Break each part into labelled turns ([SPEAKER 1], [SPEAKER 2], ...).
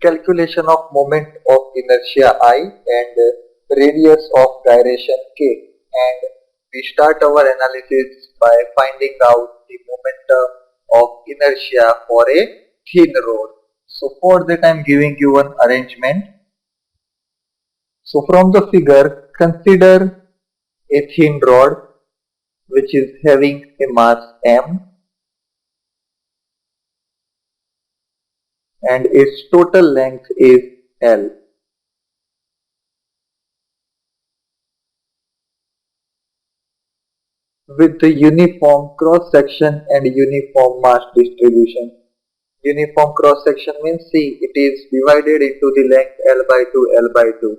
[SPEAKER 1] calculation of moment of inertia I and radius of gyration k, and we start our analysis by finding out the momentum of inertia for a thin rod. So for that I am giving you one arrangement. So from the figure, consider a thin rod which is having a mass m and its total length is L. With the uniform cross section and uniform mass distribution. Uniform cross section means see it is divided into the length L by 2 L by 2,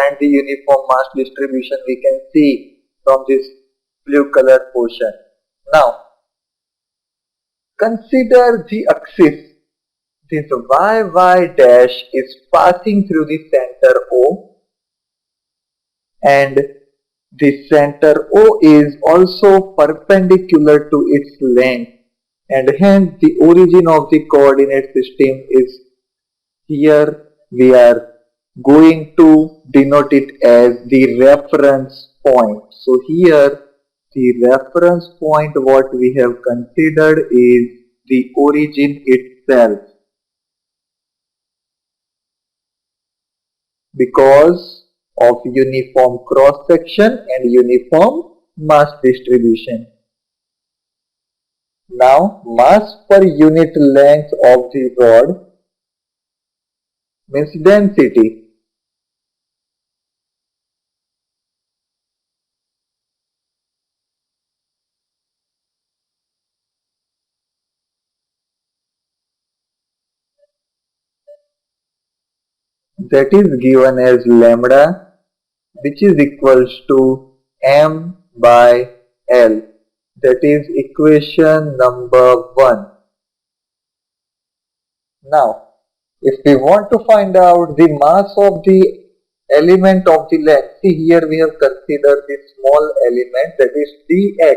[SPEAKER 1] and the uniform mass distribution we can see from this blue color portion. Now consider the axis. This y dash is passing through the center O, and the center O is also perpendicular to its length, and hence the origin of the coordinate system is here. We are going to denote it as the reference point. So here the reference point what we have considered is the origin itself, because of uniform cross section and uniform mass distribution. Now mass per unit length of the rod means density. That is given as lambda, which is equals to m by L. That is equation number 1. Now, if we want to find out the mass of the element of the length, see here we have considered the small element, that is dx.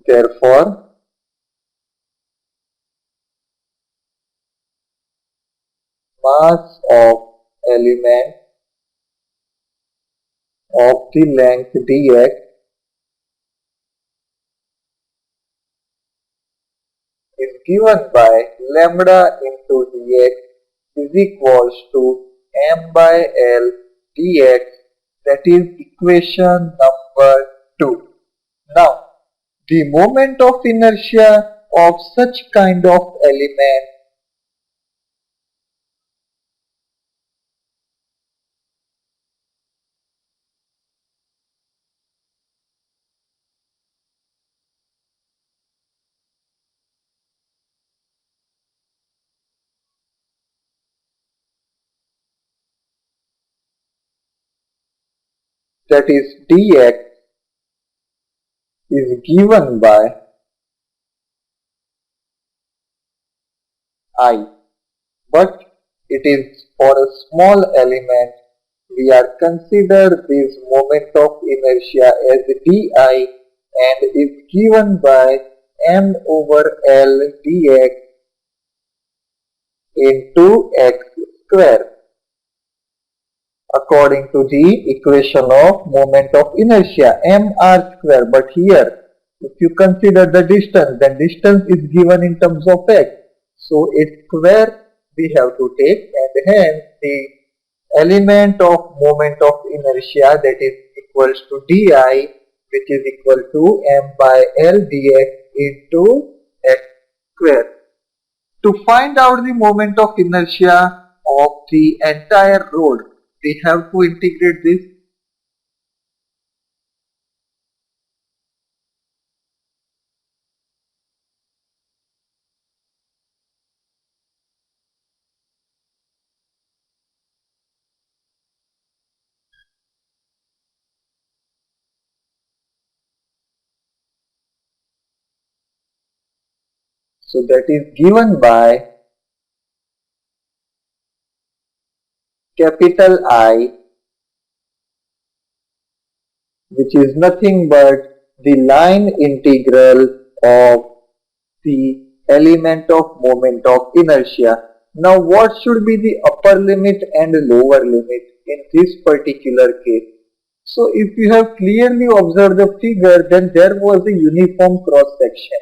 [SPEAKER 1] Therefore, mass of element of the length dx is given by lambda into dx is equals to m by L dx, that is equation number 2. Now, the moment of inertia of such kind of element that is dx is given by I, but it is for a small element. We are consider this moment of inertia as di and is given by m over L dx into x square according to the equation of moment of inertia mr square. But here if you consider the distance, then distance is given in terms of x, so its square we have to take, and hence the element of moment of inertia, that is equals to di, which is equal to m by L dx into x square. To find out the moment of inertia of the entire rod, we have to integrate this. So that is given by capital I, which is nothing but the line integral of the element of moment of inertia. Now what should be the upper limit and lower limit in this particular case? So if you have clearly observed the figure, then there was a uniform cross section.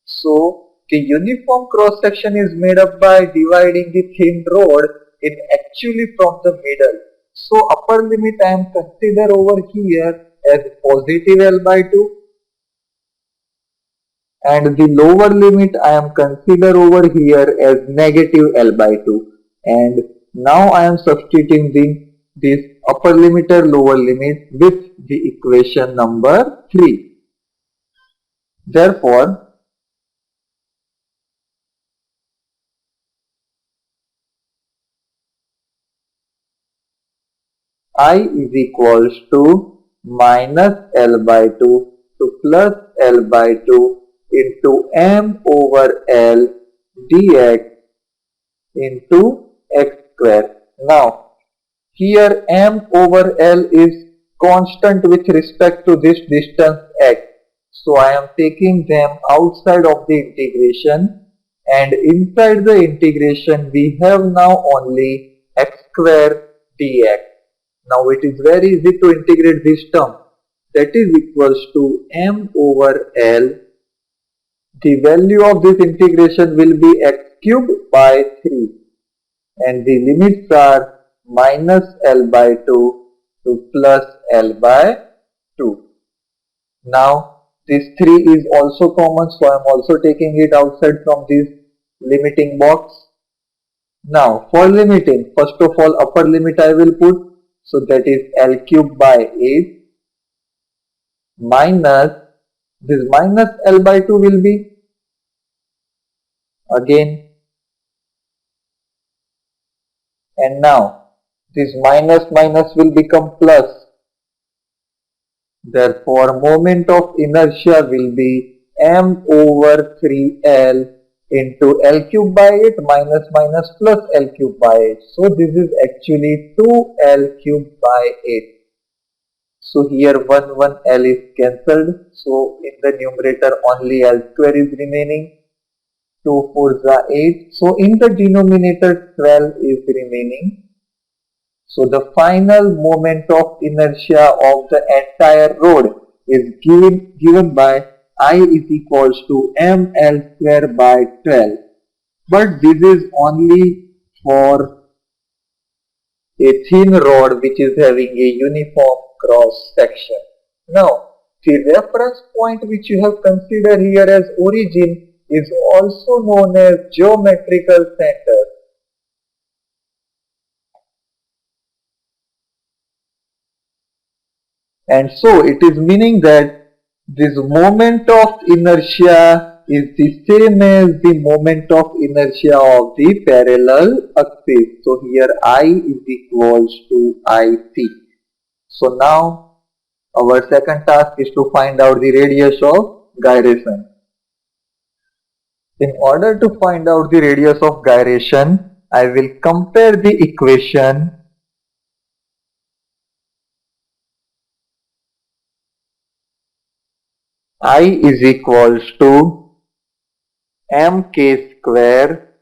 [SPEAKER 1] So the uniform cross section is made up by dividing the thin rod in actually from the middle. So upper limit I am consider over here as positive L by 2, and the lower limit I am consider over here as negative L by 2. And now I am substituting this upper limit or lower limit with the equation number 3. Therefore, I is equals to minus L by 2 to plus L by 2 into m over L dx into x square. Now, here m over L is constant with respect to this distance x. So I am taking them outside of the integration, and inside the integration we have now only x square dx. Now it is very easy to integrate this term, that is equals to m over L. The value of this integration will be x cubed by 3, and the limits are minus L by 2 to plus L by 2. Now this 3 is also common, so I am also taking it outside from this limiting box. Now for limiting, first of all upper limit I will put, so that is L cube by 8 minus, this minus L by 2 will be again, and now this minus minus will become plus. Therefore moment of inertia will be m over 3L into L cube by 8 minus minus plus L cube by 8. So this is actually 2L cube by 8. So here 1 L is cancelled. So in the numerator only L square is remaining. 2 4s are 8. So in the denominator 12 is remaining. So the final moment of inertia of the entire rod is given by I is equals to ml square by 12. But this is only for a thin rod which is having a uniform cross section. Now the reference point which you have considered here as origin is also known as geometrical center. And so it is meaning that this moment of inertia is the same as the moment of inertia of the parallel axis. So here I is equals to IC. So now our second task is to find out the radius of gyration. In order to find out the radius of gyration, I will compare the equation I is equals to mk square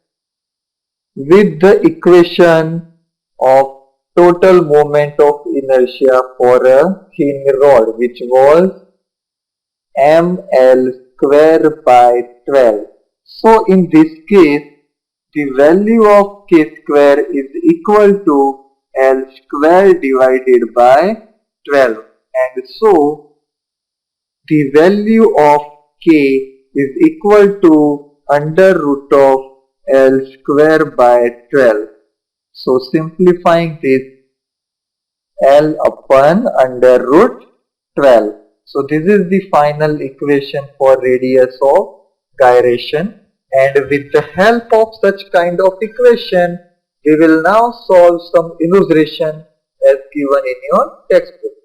[SPEAKER 1] with the equation of total moment of inertia for a thin rod, which was ml square by 12. So in this case, the value of k square is equal to L square divided by 12, and so the value of k is equal to under root of L square by 12. So simplifying this, L upon under root 12. So this is the final equation for radius of gyration, and with the help of such kind of equation we will now solve some illustration as given in your textbook.